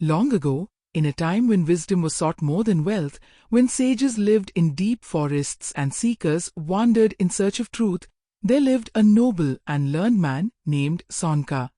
Long ago, in a time when wisdom was sought more than wealth, when sages lived in deep forests and seekers wandered in search of truth, there lived a noble and learned man named Saunaka.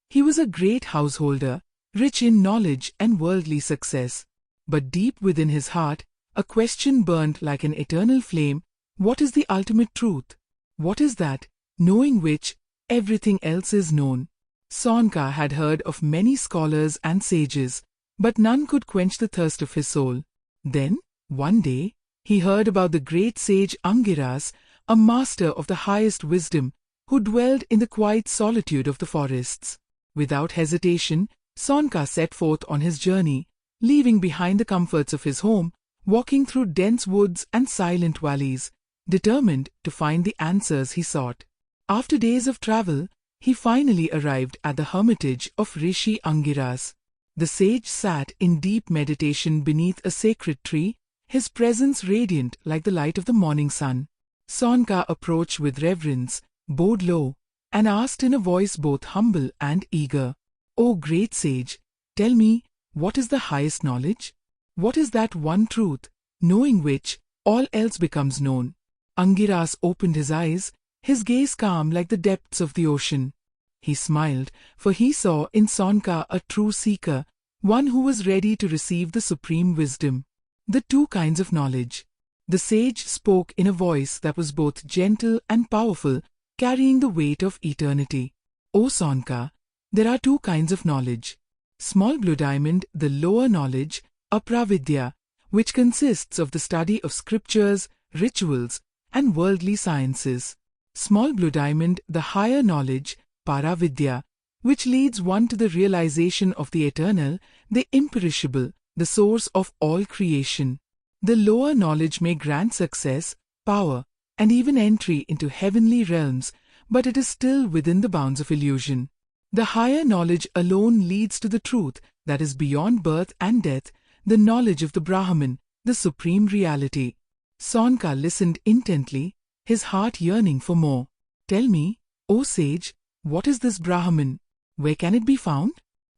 He was a great householder, rich in knowledge and worldly success. But deep within his heart, a question burned like an eternal flame: what is the ultimate truth? What is that, knowing which, everything else is known? Saunaka had heard of many scholars and sages, but none could quench the thirst of his soul. Then, one day, he heard about the great sage Angiras, a master of the highest wisdom, who dwelled in the quiet solitude of the forests. Without hesitation, Saunaka set forth on his journey, leaving behind the comforts of his home, walking through dense woods and silent valleys, determined to find the answers he sought. After days of travel, he finally arrived at the hermitage of Rishi Angiras. The sage sat in deep meditation beneath a sacred tree, his presence radiant like the light of the morning sun. Saunaka approached with reverence, bowed low, and asked in a voice both humble and eager, "O great sage, tell me, what is the highest knowledge? What is that one truth, knowing which, all else becomes known?" Angiras opened his eyes, his gaze calm like the depths of the ocean. He smiled, for he saw in Saunaka a true seeker, one who was ready to receive the supreme wisdom. The two kinds of knowledge. The sage spoke in a voice that was both gentle and powerful, carrying the weight of eternity. "O Saunaka, there are two kinds of knowledge. Small blue diamond, the lower knowledge, Apara Vidya, which consists of the study of scriptures, rituals, and worldly sciences. Small blue diamond, the higher knowledge, Apara Vidya, which leads one to the realization of the eternal, the imperishable, the source of all creation. The lower knowledge may grant success, power, and even entry into heavenly realms, but it is still within the bounds of illusion. The higher knowledge alone leads to the truth that is beyond birth and death, the knowledge of the Brahman, the supreme reality." Saunaka listened intently, his heart yearning for more. "Tell me, O sage, what is this Brahman? Where can it be found?"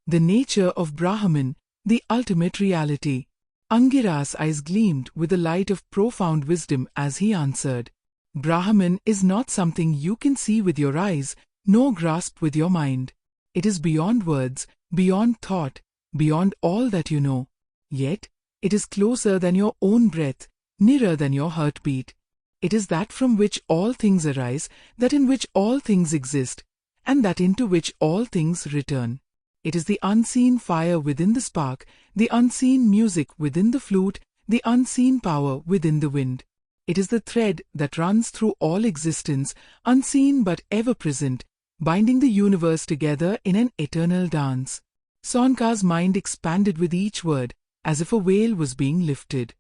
"The nature of Brahman, the ultimate reality." Angiras' eyes gleamed with the light of profound wisdom as he answered, "Brahman is not something you can see with your eyes, nor grasp with your mind. It is beyond words, beyond thought, beyond all that you know. Yet, it is closer than your own breath, nearer than your heartbeat. It is that from which all things arise, that in which all things exist, and that into which all things return. It is the unseen fire within the spark, the unseen music within the flute, the unseen power within the wind. It is the thread that runs through all existence, unseen but ever present, binding the universe together in an eternal dance." Saunaka's mind expanded with each word, as if a veil was being lifted.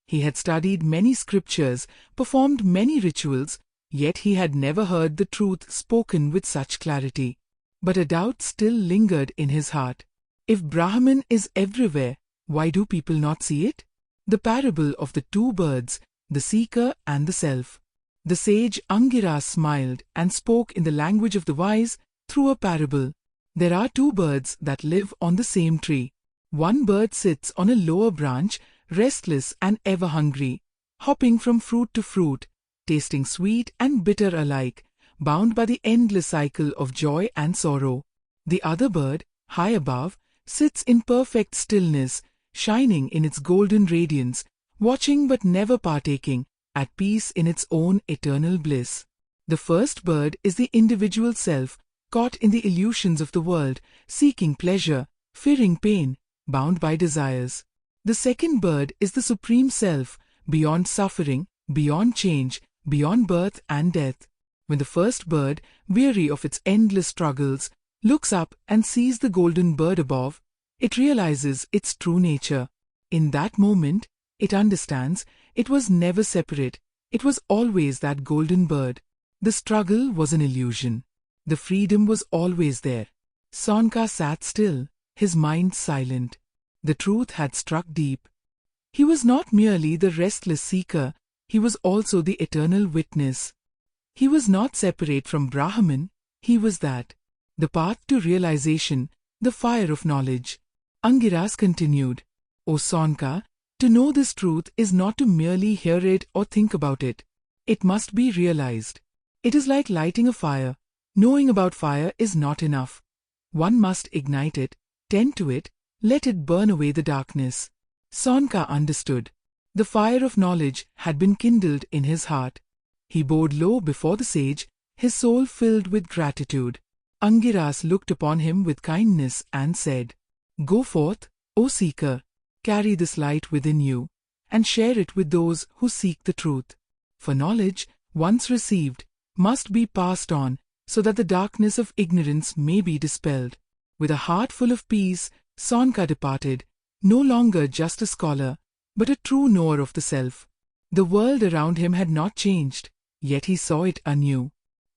He had studied many scriptures, performed many rituals, yet he had never heard the truth spoken with such clarity. But a doubt still lingered in his heart. If Brahman is everywhere, why do people not see it? The parable of the two birds, the seeker and the self. The sage Angiras smiled and spoke in the language of the wise through a parable. "There are two birds that live on the same tree. One bird sits on a lower branch, restless and ever hungry, hopping from fruit to fruit, tasting sweet and bitter alike, bound by the endless cycle of joy and sorrow. The other bird, high above, sits in perfect stillness, shining in its golden radiance, watching but never partaking, at peace in its own eternal bliss. The first bird is the individual self, caught in the illusions of the world, seeking pleasure, fearing pain, bound by desires. The second bird is the supreme self, beyond suffering, beyond change, beyond birth and death. When the first bird, weary of its endless struggles, looks up and sees the golden bird above, it realizes its true nature. In that moment, it understands it was never separate, it was always that golden bird. The struggle was an illusion. The freedom was always there. Saunaka sat still, his mind silent. The truth had struck deep. He was not merely the restless seeker, he was also the eternal witness. He was not separate from Brahman, he was that. The path to realization, the fire of knowledge. Angiras continued, O Saunaka, to know this truth is not to merely hear it or think about it. It must be realized. It is like lighting a fire. Knowing about fire is not enough. One must ignite it, tend to it, let it burn away the darkness. Saunaka understood. The fire of knowledge had been kindled in his heart. He bowed low before the sage, his soul filled with gratitude. Angiras looked upon him with kindness and said, Go forth, O seeker, carry this light within you, and share it with those who seek the truth. For knowledge, once received, must be passed on, so that the darkness of ignorance may be dispelled. With a heart full of peace, Saunaka departed, no longer just a scholar, but a true knower of the self. The world around him had not changed, yet he saw it anew.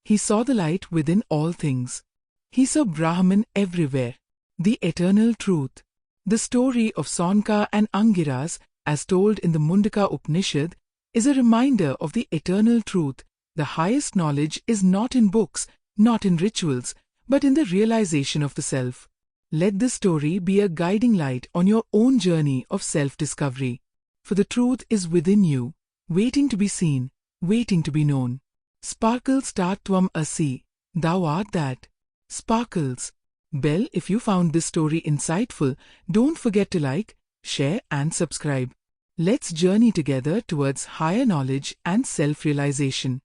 He saw the light within all things. He saw Brahman everywhere, the eternal truth. The story of Saunaka and Angiras, as told in the Mundaka Upanishad, is a reminder of the eternal truth. The highest knowledge is not in books, not in rituals, but in the realization of the self. Let this story be a guiding light on your own journey of self-discovery. For the truth is within you, waiting to be seen, waiting to be known. Sparkles tat tvam asi, thou art that. Sparkles. Bell, if you found this story insightful, don't forget to like, share and subscribe. Let's journey together towards higher knowledge and self-realization.